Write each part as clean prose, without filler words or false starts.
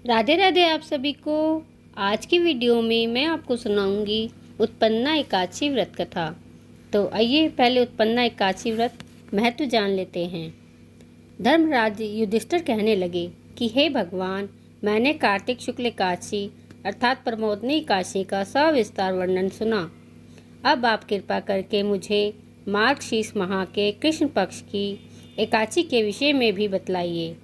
राधे राधे आप सभी को। आज की वीडियो में मैं आपको सुनाऊंगी उत्पन्ना एकादशी व्रत कथा। तो आइए पहले उत्पन्ना एकादशी व्रत महत्व जान लेते हैं। धर्मराज युधिष्ठिर कहने लगे कि हे भगवान, मैंने कार्तिक शुक्ल एकादशी अर्थात प्रमोदनी एकादशी का सविस्तार वर्णन सुना। अब आप कृपा करके मुझे मार्गशीर्ष माह के कृष्ण पक्ष की एकादशी के विषय में भी बतलाइए।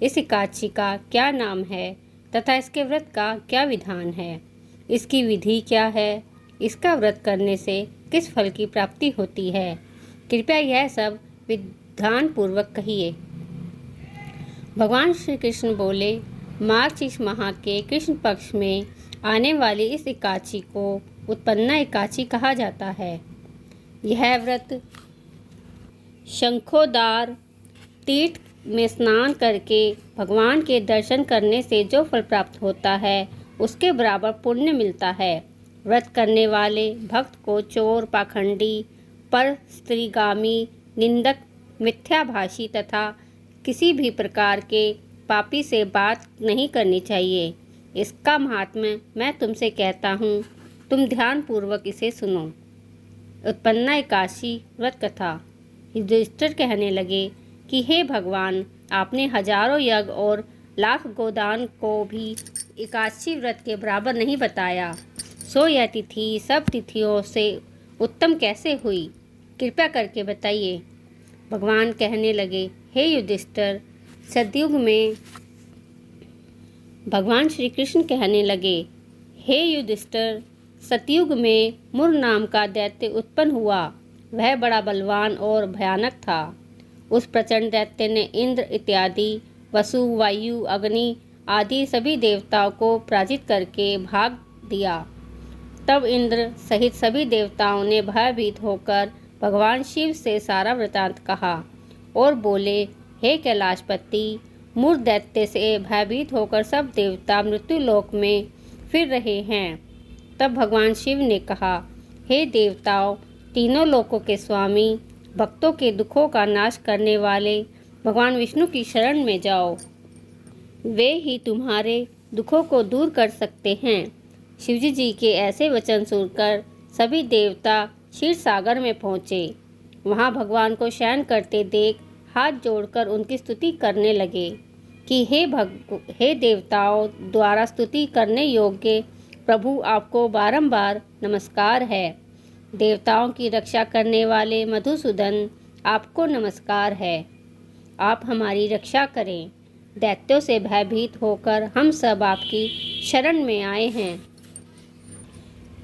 इस एकादशी का क्या नाम है तथा इसके व्रत का क्या विधान है, इसकी विधि क्या है, इसका व्रत करने से किस फल की प्राप्ति होती है। कृपया यह सब विधान पूर्वक कहिए। भगवान श्री कृष्ण बोले, मार्गशीर्ष माह के कृष्ण पक्ष में आने वाली इस एकादशी को उत्पन्ना एकादशी कहा जाता है। यह व्रत शंखोदार तीर्थ में स्नान करके भगवान के दर्शन करने से जो फल प्राप्त होता है उसके बराबर पुण्य मिलता है। व्रत करने वाले भक्त को चोर, पाखंडी, पर स्त्रीगामी, निंदक, मिथ्याभाषी तथा किसी भी प्रकार के पापी से बात नहीं करनी चाहिए। इसका महात्म्य मैं तुमसे कहता हूँ, तुम ध्यानपूर्वक इसे सुनो। उत्पन्ना एकादशी व्रत कथा। युधिष्ठिर कहने लगे कि हे भगवान, आपने हजारों यज्ञ और लाख गोदान को भी एकादशी व्रत के बराबर नहीं बताया, सो यह तिथि सब तिथियों से उत्तम कैसे हुई, कृपया करके बताइए। भगवान कहने लगे, हे युधिष्ठिर, सतयुग में भगवान श्री कृष्ण कहने लगे, हे युधिष्ठिर, सतयुग में मुर नाम का दैत्य उत्पन्न हुआ। वह बड़ा बलवान और भयानक था। उस प्रचंड दैत्य ने इंद्र इत्यादि वसु, वायु, अग्नि आदि सभी देवताओं को पराजित करके भाग दिया। तब इंद्र सहित सभी देवताओं ने भयभीत होकर भगवान शिव से सारा वृतांत कहा और बोले, हे कैलाशपति, मूर दैत्य से भयभीत होकर सब देवता मृत्युलोक में फिर रहे हैं। तब भगवान शिव ने कहा, हे देवताओं, तीनों लोकों के स्वामी, भक्तों के दुखों का नाश करने वाले भगवान विष्णु की शरण में जाओ। वे ही तुम्हारे दुखों को दूर कर सकते हैं। शिवजी जी के ऐसे वचन सुनकर सभी देवता क्षीर सागर में पहुँचे। वहाँ भगवान को शयन करते देख हाथ जोड़कर उनकी स्तुति करने लगे कि हे देवताओं द्वारा स्तुति करने योग्य प्रभु, आपको बारंबार नमस्कार है। देवताओं की रक्षा करने वाले मधुसूदन, आपको नमस्कार है। आप हमारी रक्षा करें। दैत्यों से भयभीत होकर हम सब आपकी शरण में आए हैं।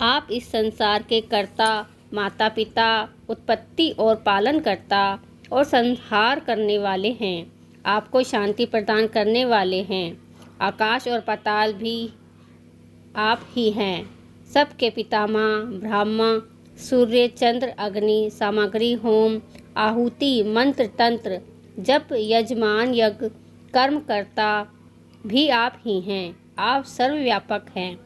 आप इस संसार के कर्ता, माता पिता, उत्पत्ति और पालन करता और संहार करने वाले हैं। आपको शांति प्रदान करने वाले हैं। आकाश और पाताल भी आप ही हैं। सबके पितामह ब्रह्मा, सूर्य, चंद्र, अग्नि, सामग्री, होम, आहुति, मंत्र, तंत्र, जप, यजमान, यज्ञ, कर्म करता भी आप ही हैं। आप सर्वव्यापक हैं।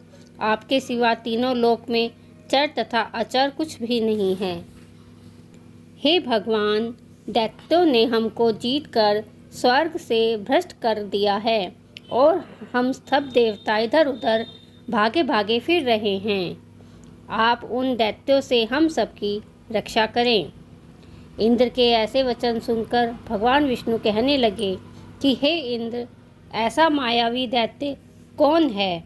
आपके सिवा तीनों लोक में चर तथा अचर कुछ भी नहीं है। हे भगवान, दैत्यों ने हमको जीतकर स्वर्ग से भ्रष्ट कर दिया है और हम सब देवता इधर उधर भागे भागे फिर रहे हैं। आप उन दैत्यों से हम सबकी रक्षा करें। इंद्र के ऐसे वचन सुनकर भगवान विष्णु कहने लगे कि हे इंद्र, ऐसा मायावी दैत्य कौन है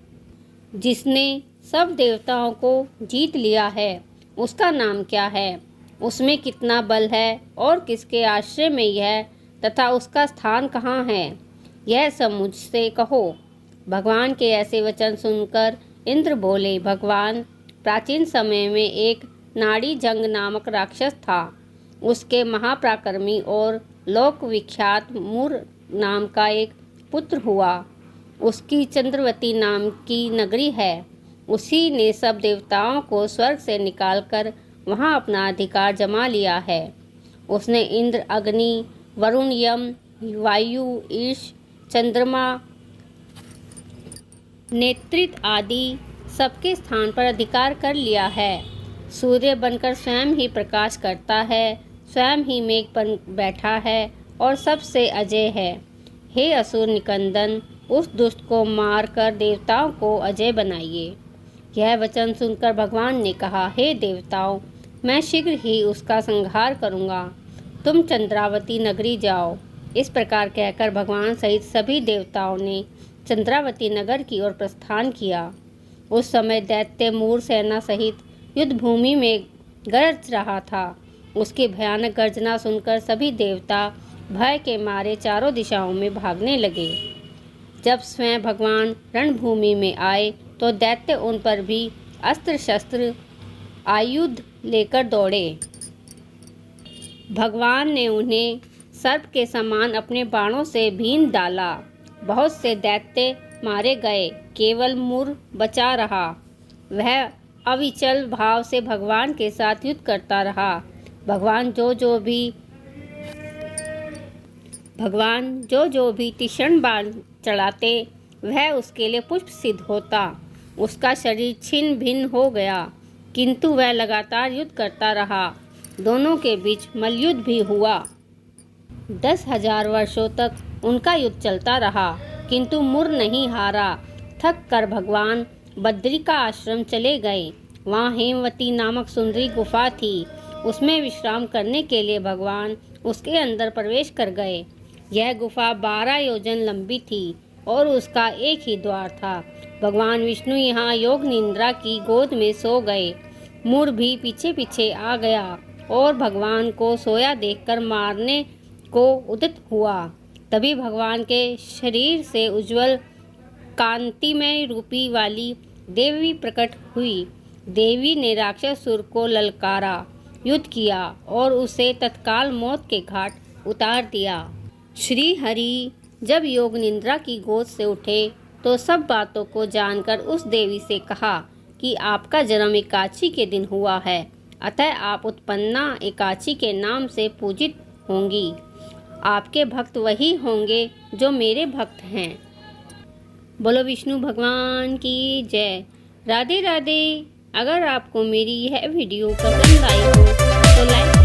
जिसने सब देवताओं को जीत लिया है? उसका नाम क्या है? उसमें कितना बल है और किसके आश्रय में यह तथा उसका स्थान कहाँ है? यह सब मुझसे कहो। भगवान के ऐसे वचन सुनकर इंद्र बोले, भगवान, प्राचीन समय में एक नाड़ी जंग नामक राक्षस था। उसके महापराक्रमी और लोक विख्यात मूर नाम का एक पुत्र हुआ। उसकी चंद्रवती नाम की नगरी है। उसी ने सब देवताओं को स्वर्ग से निकालकर वहां अपना अधिकार जमा लिया है। उसने इंद्र, अग्नि, वरुण, यम, वायु, ईश, चंद्रमा, नेत्रित आदि सबके स्थान पर अधिकार कर लिया है। सूर्य बनकर स्वयं ही प्रकाश करता है, स्वयं ही मेघ बन बैठा है और सबसे अजय है। हे असुर निकंदन, उस दुष्ट को मारकर देवताओं को अजय बनाइए। यह वचन सुनकर भगवान ने कहा, हे देवताओं, मैं शीघ्र ही उसका संहार करूँगा। तुम चंद्रावती नगरी जाओ। इस प्रकार कहकर भगवान सहित सभी देवताओं ने चंद्रावती नगर की ओर प्रस्थान किया। उस समय दैत्य मूर सेना सहित युद्ध भूमि में गरज रहा था। उसकी भयानक गर्जना सुनकर सभी देवता भय के मारे चारों दिशाओं में भागने लगे। जब स्वयं भगवान रणभूमि में आए तो दैत्य उन पर भी अस्त्र शस्त्र आयुध लेकर दौड़े। भगवान ने उन्हें सर्प के समान अपने बाणों से बींध डाला। बहुत से दैत्य मारे गए, केवल मूर बचा रहा। वह अविचल भाव से भगवान के साथ युद्ध करता रहा। भगवान जो भी तीक्ष्ण बाण चलाते वह उसके लिए पुष्प सिद्ध होता। उसका शरीर छिन्न भिन्न हो गया, किंतु वह लगातार युद्ध करता रहा। दोनों के बीच मल्लयुद्ध भी हुआ। 10,000 वर्षों तक उनका युद्ध चलता रहा, किंतु मूर नहीं हारा। थक कर भगवान बद्री का आश्रम चले गए। वहाँ हेमवती नामक सुंदरी गुफा थी। उसमें विश्राम करने के लिए भगवान उसके अंदर प्रवेश कर गए। यह गुफा 12 योजन लंबी थी और उसका एक ही द्वार था। भगवान विष्णु यहाँ योग निद्रा की गोद में सो गए। मूर भी पीछे पीछे आ गया और भगवान को सोया देखकर मारने को उद्यत हुआ। तभी भगवान के शरीर से उज्जवल कांतिमय रूपी वाली देवी प्रकट हुई। देवी ने राक्षसुर को ललकारा, युद्ध किया और उसे तत्काल मौत के घाट उतार दिया। श्री हरि जब योग निद्रा की गोद से उठे तो सब बातों को जानकर उस देवी से कहा कि आपका जन्म एकादशी के दिन हुआ है, अतः आप उत्पन्ना एकादशी के नाम से पूजित होंगी। आपके भक्त वही होंगे जो मेरे भक्त हैं। बोलो विष्णु भगवान की जय। राधे राधे। अगर आपको मेरी यह वीडियो पसंद आई हो तो लाइक